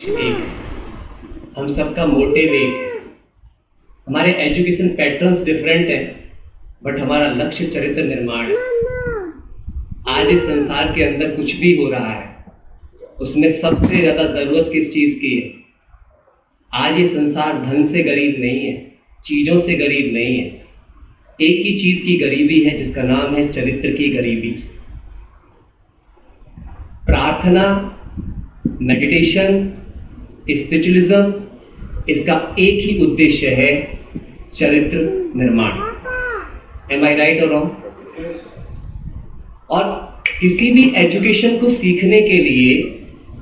एक है, हम सबका मोटिव एक है। हमारे एजुकेशन पैटर्न्स डिफरेंट हैं, बट हमारा लक्ष्य चरित्र निर्माण है। आज इस संसार के अंदर कुछ भी हो रहा है, उसमें सबसे ज्यादा जरूरत किस चीज की है? आज ये संसार धन से गरीब नहीं है, चीजों से गरीब नहीं है। एक ही चीज की गरीबी है, जिसका नाम है चरित्र की गरीबी। प्रार्थना, मेडिटेशन, स्पिरिचुअलिज्म, इसका एक ही उद्देश्य है, चरित्र निर्माण। एम आई राइट और रॉन्ग? और किसी भी एजुकेशन को सीखने के लिए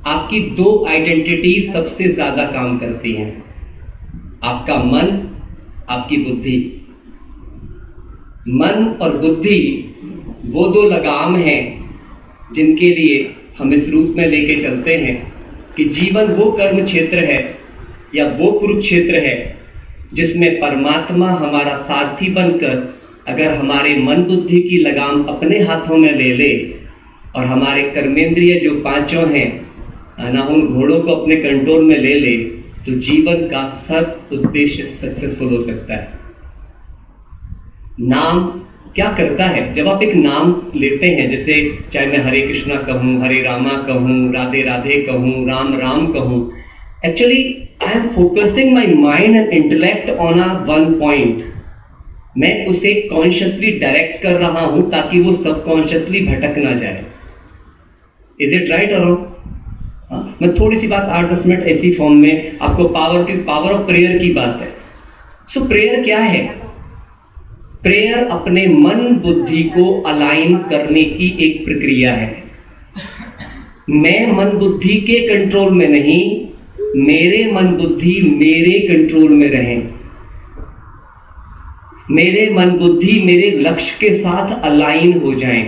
आपकी दो आइडेंटिटी सबसे ज्यादा काम करती हैं, आपका मन, आपकी बुद्धि। मन और बुद्धि वो दो लगाम हैं जिनके लिए हम इस रूप में लेके चलते हैं कि जीवन वो कर्म क्षेत्र है या वो कुरुक्षेत्र है जिसमें परमात्मा हमारा सारथी बनकर अगर हमारे मन बुद्धि की लगाम अपने हाथों में ले ले और हमारे कर्मेंद्रिय जो पांचों हैं ना, उन घोड़ों को अपने कंट्रोल में ले ले, तो जीवन का सब उद्देश्य सक्सेसफुल हो सकता है। नाम क्या करता है? जब आप एक नाम लेते हैं, जैसे चाहे मैं हरे कृष्णा कहूँ, हरे रामा कहूँ, राधे राधे कहूँ, राम राम कहूँ, actually I am focusing my mind and intellect on a one point. मैं उसे कॉन्शियसली डायरेक्ट कर रहा हूं ताकि वो सबकॉन्शियसली भटक ना जाए। इज इट राइट और रॉन्ग? मैं थोड़ी सी बात 8-10 मिनट ऐसी फॉर्म में आपको पावर ऑफ प्रेयर की बात है। सो प्रेयर क्या है? प्रेयर अपने मन बुद्धि को अलाइन करने की एक प्रक्रिया है। मैं मन बुद्धि के कंट्रोल में नहीं, मेरे मन बुद्धि मेरे कंट्रोल में रहें। मेरे मन बुद्धि मेरे लक्ष्य के साथ अलाइन हो जाएं।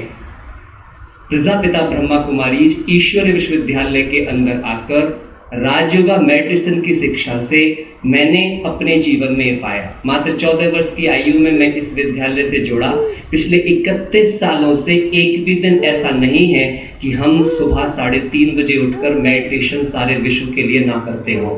प्रजापिता ब्रह्मा कुमारी ईश्वरीय विश्वविद्यालय के अंदर आकर राजयोगा मेडिटेशन की शिक्षा से मैंने अपने जीवन में पाया। मात्र 14 वर्ष की आयु में मैं इस विद्यालय से जुड़ा। पिछले 31 सालों से एक भी दिन ऐसा नहीं है कि हम सुबह 3:30 बजे उठकर मेडिटेशन सारे विश्व के लिए ना करते हों।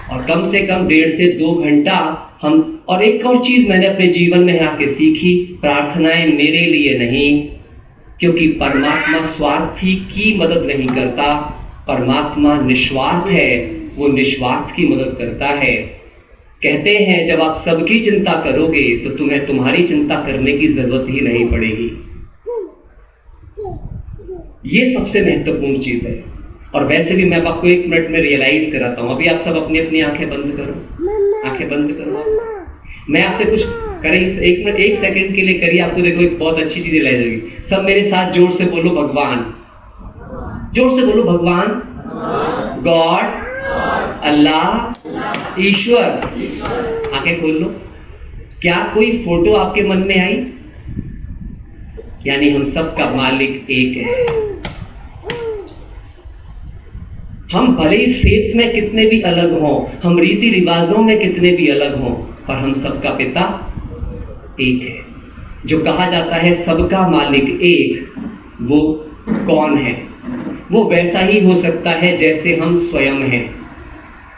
और कम से कम 1.5 से 2 घंटा हम। और एक और चीज मैंने अपने जीवन में आके सीखी, प्रार्थनाएं मेरे लिए नहीं, क्योंकि परमात्मा स्वार्थी की मदद नहीं करता, परमात्मा निस्वार्थ है, वो निस्वार्थ की मदद करता है। कहते हैं जब आप सबकी चिंता करोगे तो तुम्हें तुम्हारी चिंता करने की जरूरत ही नहीं पड़ेगी। ये सबसे महत्वपूर्ण चीज है। और वैसे भी मैं आपको 1 मिनट में रियलाइज कराता हूं। अभी आप सब अपनी अपनी आंखें बंद करो, आंखें बंद करो। मैं आपसे कुछ करें, 1 मिनट 1 सेकंड के लिए करिए, आपको देखो एक बहुत अच्छी चीज रियलाइज होगी। सब मेरे साथ जोर से बोलो भगवान, जोर से बोलो भगवान, गॉड, अल्लाह, ईश्वर। आंखें खोल लो। क्या कोई फोटो आपके मन में आई? यानी हम सब का मालिक एक है। हम भले ही फेथ में कितने भी अलग हों, हम रीति रिवाजों में कितने भी अलग हों, पर हम सबका पिता एक है। जो कहा जाता है सबका मालिक एक, वो कौन है? वो वैसा ही हो सकता है जैसे हम स्वयं हैं।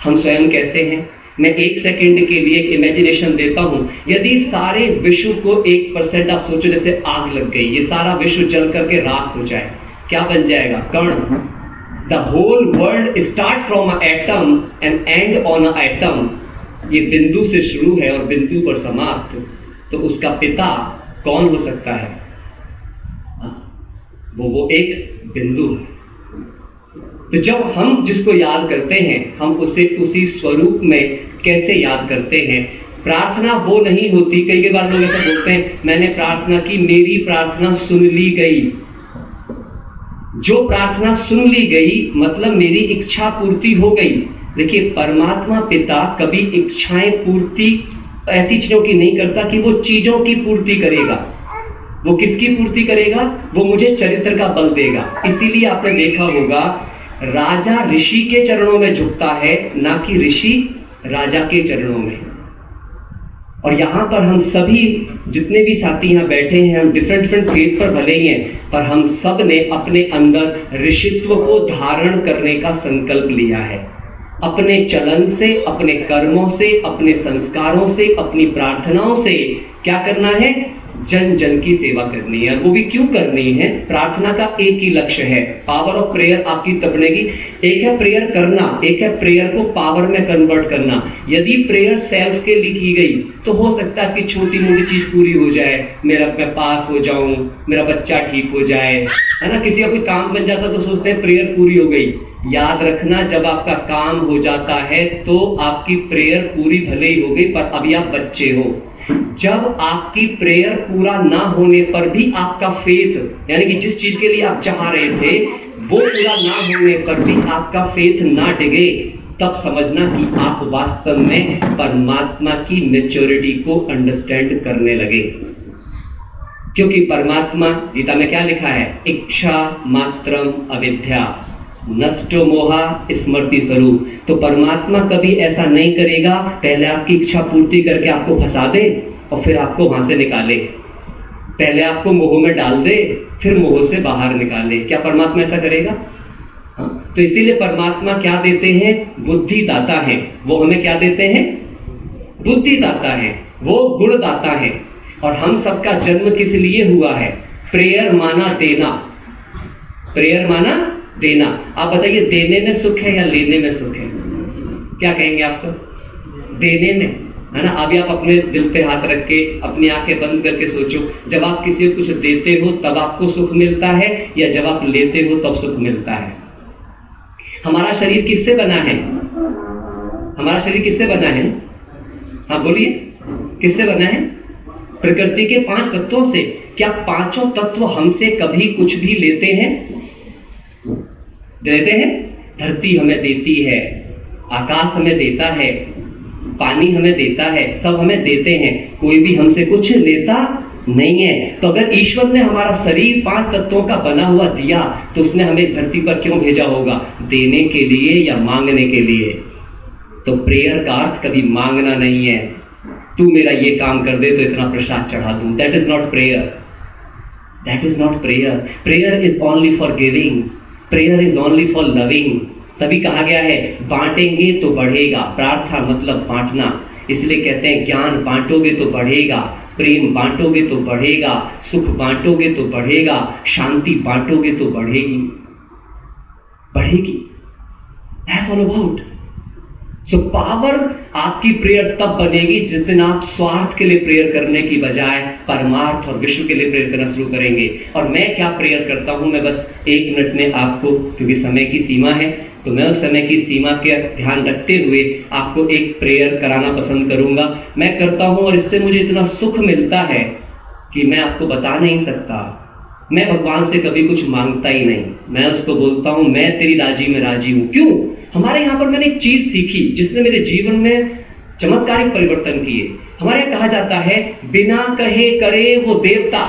हम स्वयं कैसे हैं? मैं 1 सेकंड के लिए इमेजिनेशन देता हूं। यदि सारे विश्व को 1% आप सोचो जैसे आग लग गई, ये सारा विश्व जल करके राख हो जाए, क्या बन जाएगा? कण। The whole world start from an atom and end on an atom। ये बिंदु से शुरू है और बिंदु पर समाप्त। तो उसका पिता कौन हो सकता है? वो एक बिंदु है। तो जब हम जिसको याद करते हैं, हम उसे उसी स्वरूप में कैसे याद करते हैं? प्रार्थना वो नहीं होती। कई बार लोग ऐसा बोलते हैं, मैंने प्रार्थना की, मेरी प्रार्थना सुन ली गई। जो प्रार्थना सुन ली गई मतलब मेरी इच्छा पूर्ति हो गई। देखिए, परमात्मा पिता कभी इच्छाएं पूर्ति ऐसी चीजों की नहीं करता कि वो चीजों की पूर्ति करेगा। वो किसकी पूर्ति करेगा? वो मुझे चरित्र का बल देगा। इसीलिए आपने देखा होगा, राजा ऋषि के चरणों में झुकता है, ना कि ऋषि राजा के चरणों में। और यहाँ पर हम सभी जितने भी साथी यहाँ बैठे हैं, हम डिफरेंट डिफरेंट फेथ पर भले ही हैं, पर हम सब ने अपने अंदर ऋषित्व को धारण करने का संकल्प लिया है। अपने चलन से, अपने कर्मों से, अपने संस्कारों से, अपनी प्रार्थनाओं से क्या करना है? जन जन की सेवा करनी है। और वो भी क्यों करनी है? प्रार्थना का एक ही लक्ष्य है, पावर ऑफ प्रेयर आपकी तब बनेगी। एक है प्रेयर करना, एक है प्रेयर को पावर में कन्वर्ट करना। यदि प्रेयर सेल्फ के लिए की गई तो हो सकता है कि छोटी मोटी चीज पूरी हो जाए, मैं पास हो जाऊं, मेरा बच्चा ठीक हो जाए, है ना। किसी का कोई काम बन जाता तो सोचते हैं प्रेयर पूरी हो गई। याद रखना, जब आपका काम हो जाता है तो आपकी प्रेयर पूरी भले ही हो गई, पर अभी आप बच्चे हो। जब आपकी प्रेयर पूरा ना होने पर भी आपका फेथ, यानी कि जिस चीज के लिए आप चाह रहे थे वो पूरा ना होने पर भी आपका फेथ ना डिगे, तब समझना कि आप वास्तव में परमात्मा की मैच्योरिटी को अंडरस्टैंड करने लगे। क्योंकि परमात्मा, गीता में क्या लिखा है? इच्छा मात्रम अविद्या नष्टो मोहा स्मृति स्वरूप। तो परमात्मा कभी ऐसा नहीं करेगा पहले आपकी इच्छा पूर्ति करके आपको फंसा दे और फिर आपको वहां से निकाले, पहले आपको मोह में डाल दे फिर मोह से बाहर निकाले। क्या परमात्मा ऐसा करेगा? हाँ। तो इसीलिए परमात्मा क्या देते हैं? बुद्धि दाता है। वो हमें क्या देते हैं? बुद्धि दाता है, वो गुण दाता है। और हम सबका जन्म किस लिए हुआ है? प्रेयर माना देना, प्रेयर माना देना। आप बताइए, देने में सुख है या लेने में सुख है? क्या कहेंगे आप सब? देने में, है ना। अभी आप अपने दिल पे हाथ रख के अपनी आंखें बंद करके सोचो, जब आप किसी को कुछ देते हो तब आपको सुख मिलता है या जब आप लेते हो तब सुख मिलता है? हमारा शरीर किससे बना है? हमारा शरीर किससे बना है? हाँ बोलिए, किससे बना है? प्रकृति के 5 तत्वों से। क्या पांचों तत्व हमसे कभी कुछ भी लेते हैं? देते हैं? धरती हमें देती है, आकाश हमें देता है, पानी हमें देता है, सब हमें देते हैं, कोई भी हमसे कुछ लेता नहीं है। तो अगर ईश्वर ने हमारा शरीर 5 तत्वों का बना हुआ दिया तो उसने हमें इस धरती पर क्यों भेजा होगा? देने के लिए या मांगने के लिए? तो प्रेयर का अर्थ कभी मांगना नहीं है, तू मेरा ये काम कर दे तो इतना प्रसाद चढ़ा दूं। That is not prayer, that is not prayer. Prayer is only for giving, prayer is only for loving. तभी कहा गया है बांटेंगे तो बढ़ेगा। प्रार्थना मतलब बांटना, इसलिए कहते हैं ज्ञान बांटोगे तो बढ़ेगा, प्रेम बांटोगे तो बढ़ेगा, सुख बांटोगे तो बढ़ेगा, शांति बांटोगे तो बढ़ेगी, बढ़ेगी। That's all about. So power आपकी प्रेयर तब बनेगी जिस दिन आप स्वार्थ के लिए प्रेयर करने की बजाय परमार्थ और विश्व के लिए प्रेयर करना शुरू करेंगे। और मैं क्या प्रेयर करता हूं, मैं बस 1 मिनट में आपको, क्योंकि समय की सीमा है, तो मैं उस समय की सीमा के ध्यान रखते हुए आपको एक प्रेयर कराना पसंद करूंगा। मैं करता हूं और इससे मुझे इतना सुख मिलता है कि मैं आपको बता नहीं सकता। मैं भगवान से कभी कुछ मांगता ही नहीं, मैं उसको बोलता हूं मैं तेरी राजी में राजी हूं। क्यों? हमारे यहाँ पर मैंने एक चीज सीखी जिसने मेरे जीवन में चमत्कारिक परिवर्तन किए। हमारे यहाँ कहा जाता है बिना कहे करे वो देवता,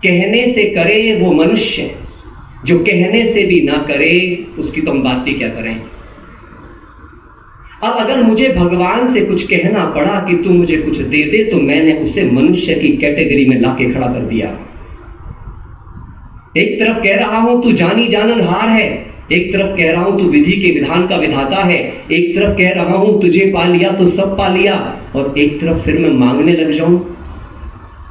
कहने से करे वो मनुष्य, जो कहने से भी ना करे उसकी तो हम बात ही क्या करें। अब अगर मुझे भगवान से कुछ कहना पड़ा कि तू मुझे कुछ दे दे, तो मैंने उसे मनुष्य की कैटेगरी में लाके खड़ा कर दिया। एक तरफ कह रहा हूं तू जानी जाननहार है, एक तरफ कह रहा हूं तू विधि के विधान का विधाता है, एक तरफ कह रहा हूं तुझे पा लिया तो सब पा लिया, और एक तरफ फिर मैं मांगने लग जाऊं।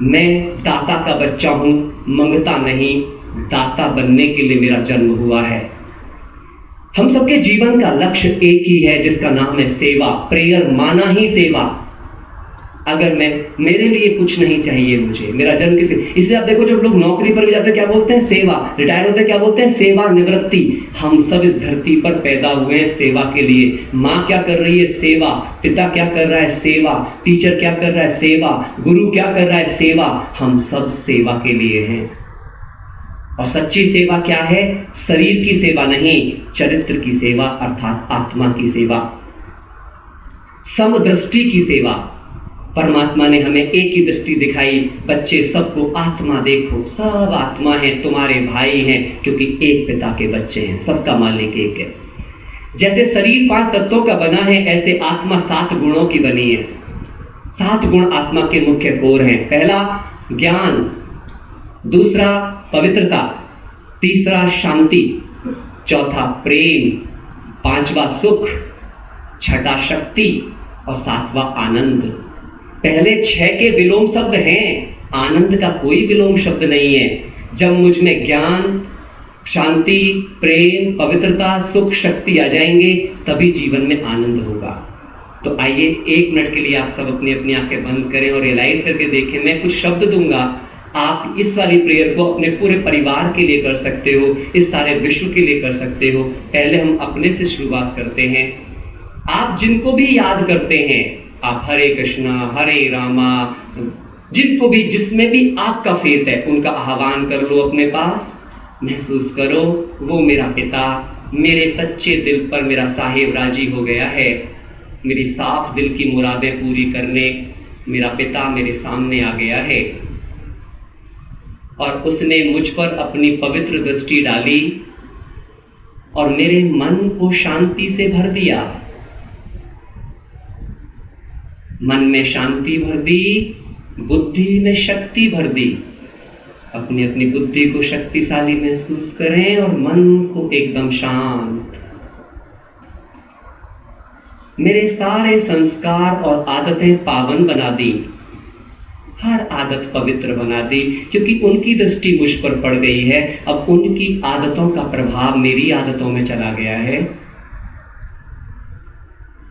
मैं दाता का बच्चा हूं, मंगता नहीं, दाता बनने के लिए मेरा जन्म हुआ है। हम सबके जीवन का लक्ष्य एक ही है जिसका नाम है सेवा। प्रेयर माना ही सेवा। अगर मेरे लिए कुछ नहीं चाहिए, मुझे मेरा जन्म किसी, इसलिए आप देखो जब लोग नौकरी पर भी जाते हैं क्या बोलते हैं? सेवा। रिटायर होते हैं क्या बोलते हैं? सेवा निवृत्ति। हम सब इस धरती पर पैदा हुए हैं सेवा के लिए। माँ क्या कर रही है? सेवा। पिता क्या कर रहा है? सेवा। टीचर क्या कर रहा है? सेवा। गुरु क्या कर रहा है? सेवा। हम सब सेवा के लिए हैं। और सच्ची सेवा क्या है? शरीर की सेवा नहीं, चरित्र की सेवा, अर्थात आत्मा की सेवा, समदृष्टि की सेवा। परमात्मा ने हमें एक ही दृष्टि दिखाई, बच्चे सबको आत्मा देखो, सब आत्मा है, तुम्हारे भाई हैं, क्योंकि एक पिता के बच्चे हैं, सबका मालिक एक है। जैसे शरीर 5 तत्वों का बना है, ऐसे आत्मा 7 गुणों की बनी है। 7 गुण आत्मा के मुख्य कोर हैं। पहला ज्ञान, दूसरा पवित्रता, तीसरा शांति, चौथा प्रेम, पांचवा सुख, छठा शक्ति और सातवां आनंद। पहले 6 के विलोम शब्द हैं, आनंद का कोई विलोम शब्द नहीं है। जब मुझ में ज्ञान, शांति, प्रेम, पवित्रता, सुख, शक्ति आ जाएंगे तभी जीवन में आनंद होगा। तो आइए 1 मिनट के लिए आप सब अपनी अपनी आंखें बंद करें और रियलाइज करके देखें। मैं कुछ शब्द दूंगा, आप इस वाली प्रेयर को अपने पूरे परिवार के लिए कर सकते हो, इस सारे विश्व के लिए कर सकते हो। पहले हम अपने से शुरुआत करते हैं। आप जिनको भी याद करते हैं, आप हरे कृष्णा, हरे रामा, जिनको भी, जिसमें भी आपका फेथ है, उनका आह्वान कर लो अपने पास। महसूस करो वो मेरा पिता मेरे सच्चे दिल पर मेरा साहिब राजी हो गया है। मेरी साफ दिल की मुरादें पूरी करने मेरा पिता मेरे सामने आ गया है और उसने मुझ पर अपनी पवित्र दृष्टि डाली और मेरे मन को शांति से भर दिया। मन में शांति भर दी, बुद्धि में शक्ति भर दी। अपनी अपनी बुद्धि को शक्तिशाली महसूस करें और मन को एकदम शांत। मेरे सारे संस्कार और आदतें पावन बना दी, हर आदत पवित्र बना दी, क्योंकि उनकी दृष्टि मुझ पर पड़ गई है। अब उनकी आदतों का प्रभाव मेरी आदतों में चला गया है।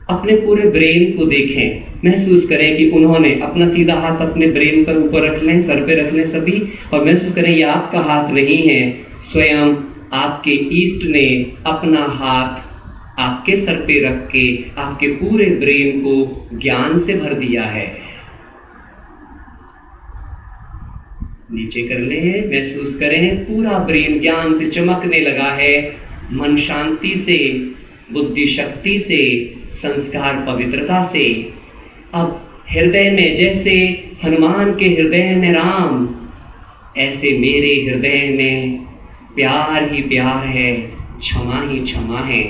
अपने पूरे ब्रेन को देखें, महसूस करें कि उन्होंने अपना सीधा हाथ अपने ब्रेन पर ऊपर रख लें, सर पे रख लें सभी, और महसूस करें ये आपका हाथ नहीं है, स्वयं आपके ईष्ट ने अपना हाथ आपके सर पे रख के आपके पूरे ब्रेन को ज्ञान से भर दिया है। नीचे कर ले, महसूस करें पूरा ब्रेन ज्ञान से चमकने लगा है। मन शांति से, बुद्धि शक्ति से, संस्कार पवित्रता से। अब हृदय में जैसे हनुमान के हृदय में राम, ऐसे मेरे हृदय में प्यार ही प्यार है, क्षमा ही क्षमा है।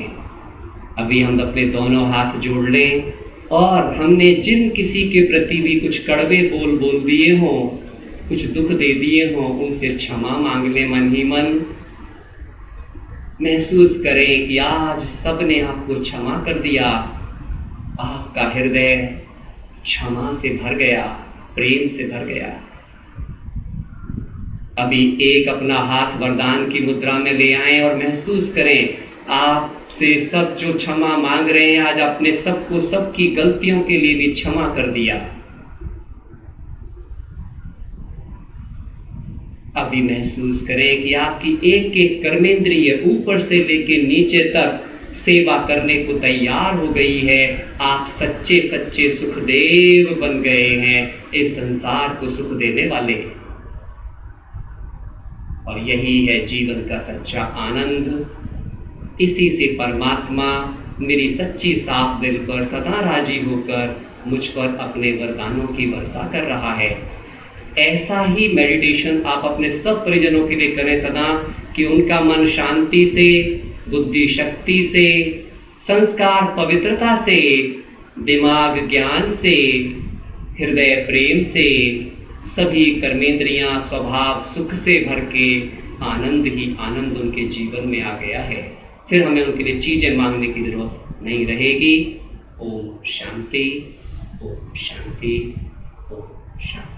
अभी हम अपने दोनों हाथ जोड़ लें और हमने जिन किसी के प्रति भी कुछ कड़वे बोल बोल दिए हों, कुछ दुख दे दिए हों, उनसे क्षमा मांग लें मन ही मन। महसूस करें कि आज सबने आपको क्षमा कर दिया, आपका हृदय क्षमा से भर गया, प्रेम से भर गया। अभी एक अपना हाथ वरदान की मुद्रा में ले आएं और महसूस करें आपसे सब जो क्षमा मांग रहे हैं, आज आपने सबको सबकी गलतियों के लिए भी क्षमा कर दिया। अभी महसूस करें कि आपकी एक एक कर्मेंद्रिय ऊपर से लेके नीचे तक सेवा करने को तैयार हो गई है। आप सच्चे सच्चे सुखदेव बन गए हैं, इस संसार को सुख देने वाले। और यही है जीवन का सच्चा आनंद। इसी से परमात्मा मेरी सच्ची साफ दिल पर सदा राजी होकर मुझ पर अपने वरदानों की वर्षा कर रहा है। ऐसा ही मेडिटेशन आप अपने सब परिजनों के लिए करें सदा, कि उनका मन शांति से, बुद्धि शक्ति से, संस्कार पवित्रता से, दिमाग ज्ञान से, हृदय प्रेम से, सभी कर्मेंद्रियां स्वभाव सुख से भर के आनंद ही आनंद उनके जीवन में आ गया है। फिर हमें उनके लिए चीजें मांगने की जरूरत नहीं रहेगी। ओम शांति, ओम शांति, ओम शांति।